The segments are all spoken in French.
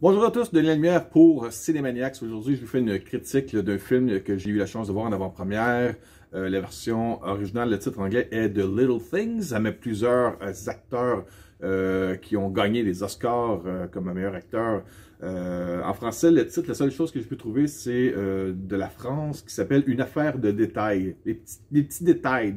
Bonjour à tous, Denis Lumière pour Cinémaniacs. Aujourd'hui, je vous fais une critique d'un film que j'ai eu la chance de voir en avant-première. La version originale, le titre anglais est The Little Things. Ça met plusieurs acteurs qui ont gagné les Oscars comme meilleur acteur. En français, le titre, la seule chose que je peux trouver, c'est de la France qui s'appelle Une affaire de détails. Les petits détails.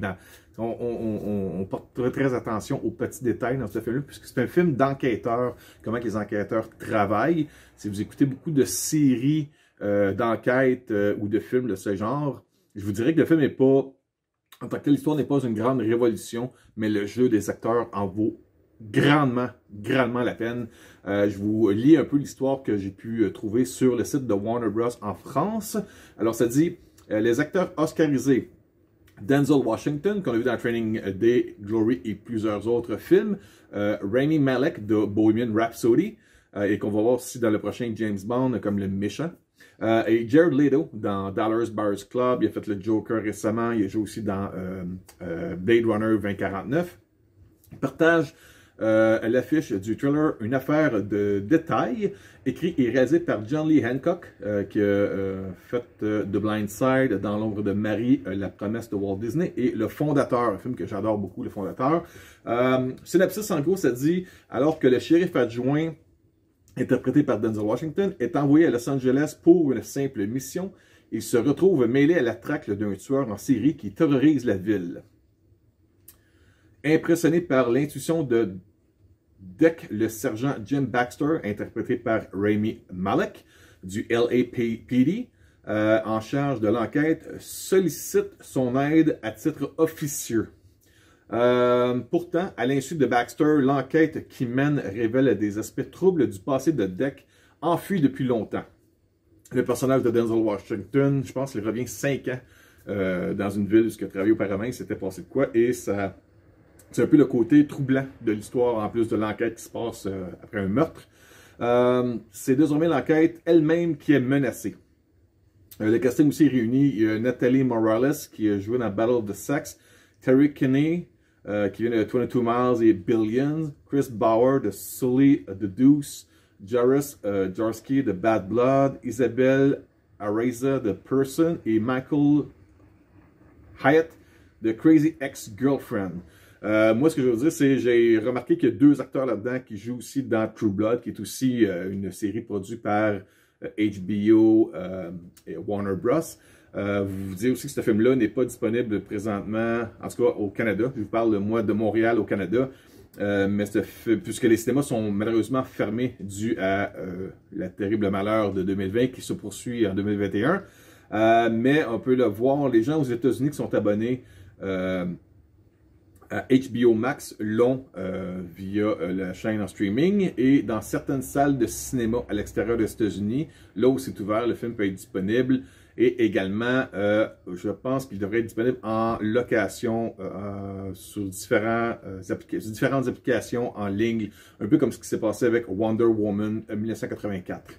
On porte très attention aux petits détails dans ce film-là, puisque c'est un film d'enquêteurs, comment les enquêteurs travaillent. Si vous écoutez beaucoup de séries d'enquête ou de films de ce genre, je vous dirais que le film n'est pas, en tant que tel, l'histoire n'est pas une grande révolution, mais le jeu des acteurs en vaut grandement la peine. Je vous lis un peu l'histoire que j'ai pu trouver sur le site de Warner Bros. En France. Alors, ça dit, les acteurs oscarisés, Denzel Washington, qu'on a vu dans Training Day, Glory et plusieurs autres films, Rami Malek de Bohemian Rhapsody, et qu'on va voir aussi dans le prochain James Bond comme le méchant, et Jared Leto dans Dallas Buyers Club, il a fait le Joker récemment, il a joué aussi dans Blade Runner 2049. Il partage l'affiche du thriller Une affaire de détails, écrit et réalisé par John Lee Hancock, qui a fait The Blind Side, Dans l'ombre de Marie, La promesse de Walt Disney, et Le Fondateur, un film que j'adore beaucoup, Le Fondateur. Synopsis, en gros, ça dit, alors que le shérif adjoint, interprété par Denzel Washington, est envoyé à Los Angeles pour une simple mission, il se retrouve mêlé à la traque d'un tueur en série qui terrorise la ville. Impressionné par l'intuition de Deck, le sergent Jim Baxter, interprété par Rami Malek, du LAPD, en charge de l'enquête, sollicite son aide à titre officieux. Pourtant, à l'insu de Baxter, l'enquête qui mène révèle des aspects troubles du passé de Deck, enfui depuis longtemps. Le personnage de Denzel Washington, je pense qu'il revient 5 ans dans une ville où il a travaillé auparavant, il s'était passé de quoi, et ça... C'est un peu le côté troublant de l'histoire, en plus de l'enquête qui se passe après un meurtre. C'est désormais l'enquête elle-même qui est menacée. Le casting aussi est réuni. Il y a Natalie Morales qui a joué dans Battle of the Sexes, Terry Kinney qui vient de 22 Miles et Billions, Chris Bauer de Sully the Deuce, Jairus Jarsky de Bad Blood, Isabelle Araiza de Person et Michael Hyatt de Crazy Ex-Girlfriend. Moi, ce que je veux dire, c'est j'ai remarqué qu'il y a 2 acteurs là-dedans qui jouent aussi dans True Blood, qui est aussi une série produite par HBO et Warner Bros. Vous dire aussi que ce film-là n'est pas disponible présentement, en tout cas au Canada. Je vous parle, moi, de Montréal au Canada. Mais puisque les cinémas sont malheureusement fermés dû à la terrible malheur de 2020 qui se poursuit en 2021. Mais on peut le voir, les gens aux États-Unis qui sont abonnés à HBO Max l'ont via la chaîne en streaming, et dans certaines salles de cinéma à l'extérieur des États-Unis, là où c'est ouvert, le film peut être disponible, et également, je pense qu'il devrait être disponible en location sur différentes applications en ligne, un peu comme ce qui s'est passé avec Wonder Woman 1984.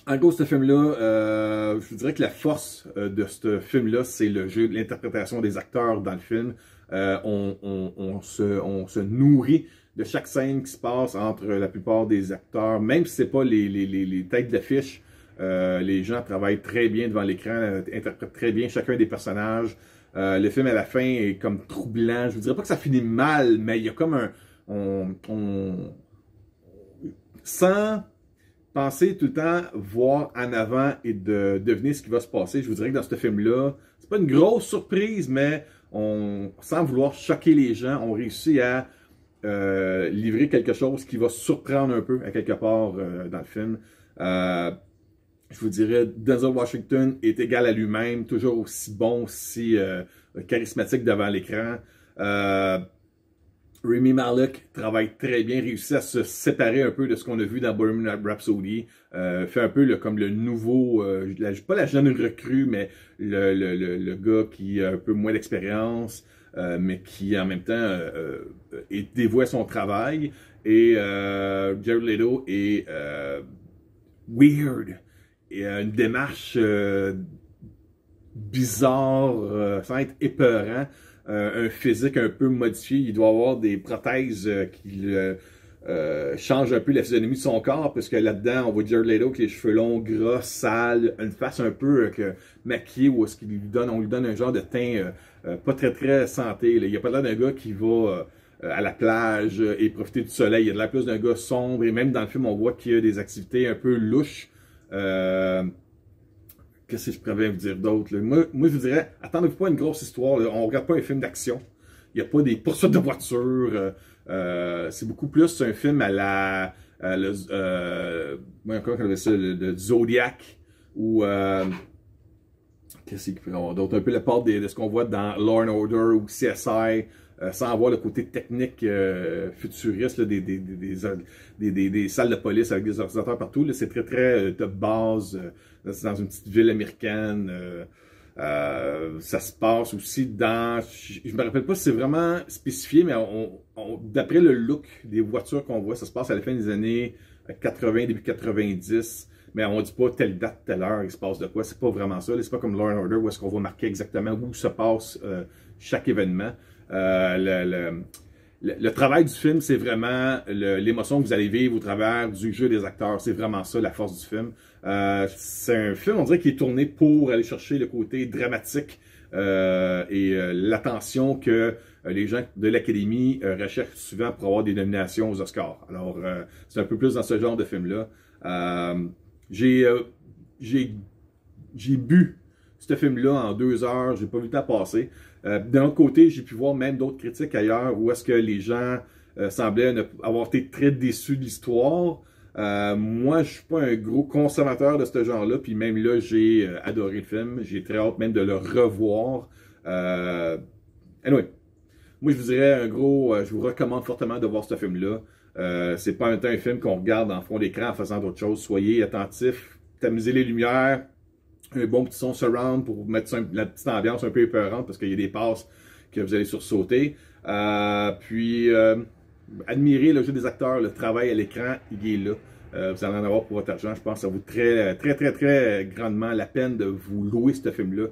En gros, ce film-là, je vous dirais que la force de ce film-là, c'est le jeu, l'interprétation des acteurs dans le film. On se nourrit de chaque scène qui se passe entre la plupart des acteurs, même si c'est pas les têtes d'affiche. Les gens travaillent très bien devant l'écran, interprètent très bien chacun des personnages. Le film à la fin est comme troublant. Je vous dirais pas que ça finit mal, mais il y a comme sans penser tout le temps, voir en avant et de deviner ce qui va se passer. Je vous dirais que dans ce film-là, c'est pas une grosse surprise, mais sans vouloir choquer les gens, on réussit à livrer quelque chose qui va surprendre un peu à quelque part dans le film. Je vous dirais, Denzel Washington est égal à lui-même, toujours aussi bon, aussi charismatique devant l'écran. Rami Malek travaille très bien, réussit à se séparer un peu de ce qu'on a vu dans Bohemian Rhapsody, fait un peu comme le nouveau, pas la jeune recrue, mais le gars qui a un peu moins d'expérience, mais qui en même temps est dévoué à son travail. Et Jared Leto est weird, et une démarche bizarre, sans être épeurant. Un physique un peu modifié. Il doit avoir des prothèses qui change un peu la physionomie de son corps, parce que là-dedans, on voit Jared Leto avec les cheveux longs, gras, sales, une face un peu maquillée, où est-ce on lui donne un genre de teint pas très très santé. Là. Il n'y a pas l'air d'un gars qui va à la plage et profiter du soleil. Il y a de l'air plus d'un gars sombre, et même dans le film, on voit qu'il y a des activités un peu louches. Qu'est-ce que je pourrais vous dire d'autre? Moi, je vous dirais, attendez-vous pas à une grosse histoire. Là. On ne regarde pas un film d'action. Il n'y a pas des poursuites de voitures. C'est beaucoup plus un film à la... comment on appelle ça? Le Zodiac. Ou... qu'est-ce qu'il peut y avoir d'autre? Un peu la part de ce qu'on voit dans Law & Order ou CSI. Sans avoir le côté technique futuriste là, des salles de police avec des ordinateurs partout. C'est très, très de base. C'est dans une petite ville américaine. Ça se passe aussi dans... Je me rappelle pas si c'est vraiment spécifié, mais d'après le look des voitures qu'on voit, ça se passe à la fin des années 80, début 90. Mais on dit pas telle date, telle heure, il se passe de quoi. C'est pas vraiment ça. C'est pas comme Law & Order où est-ce qu'on va marquer exactement où se passe chaque événement. Le travail du film, c'est vraiment l'émotion que vous allez vivre au travers du jeu des acteurs. C'est vraiment ça, la force du film. C'est un film, on dirait, qui est tourné pour aller chercher le côté dramatique et l'attention que les gens de l'Académie recherchent souvent pour avoir des nominations aux Oscars. Alors, c'est un peu plus dans ce genre de film-là. J'ai bu ce film-là en 2 heures, j'ai pas vu le temps passer. D'un autre côté, j'ai pu voir même d'autres critiques ailleurs où est-ce que les gens semblaient avoir été très déçus de l'histoire. Moi, je suis pas un gros consommateur de ce genre-là, puis même là, j'ai adoré le film. J'ai très hâte même de le revoir. Anyway, moi, je vous dirais je vous recommande fortement de voir ce film-là. C'est pas un film qu'on regarde en fond d'écran en faisant d'autres choses. Soyez attentifs, tamisez les lumières, un bon petit son surround pour mettre la petite ambiance un peu épeurante parce qu'il y a des passes que vous allez sursauter. Puis, admirez le jeu des acteurs, le travail à l'écran, il est là. Vous allez en avoir pour votre argent. Je pense que ça vaut très grandement la peine de vous louer ce film-là.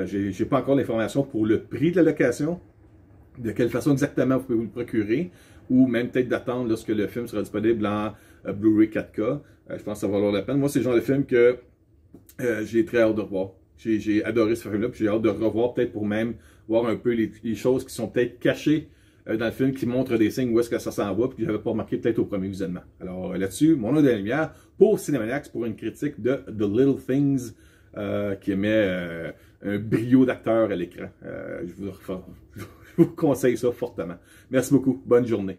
J'ai pas encore l'information pour le prix de la location, de quelle façon exactement vous pouvez vous le procurer, ou même peut-être d'attendre lorsque le film sera disponible en Blu-ray 4K. Je pense que ça va valoir la peine. Moi, c'est le genre de film que j'ai très hâte de revoir. J'ai adoré ce film-là, puis j'ai hâte de revoir peut-être pour même voir un peu les choses qui sont peut-être cachées dans le film, qui montrent des signes où est-ce que ça s'en va, puis que je n'avais pas remarqué peut-être au premier visionnement. Alors là-dessus, mon nom de la lumière pour Cinémaniacs pour une critique de The Little Things qui met un brio d'acteur à l'écran. Je vous conseille ça fortement. Merci beaucoup. Bonne journée.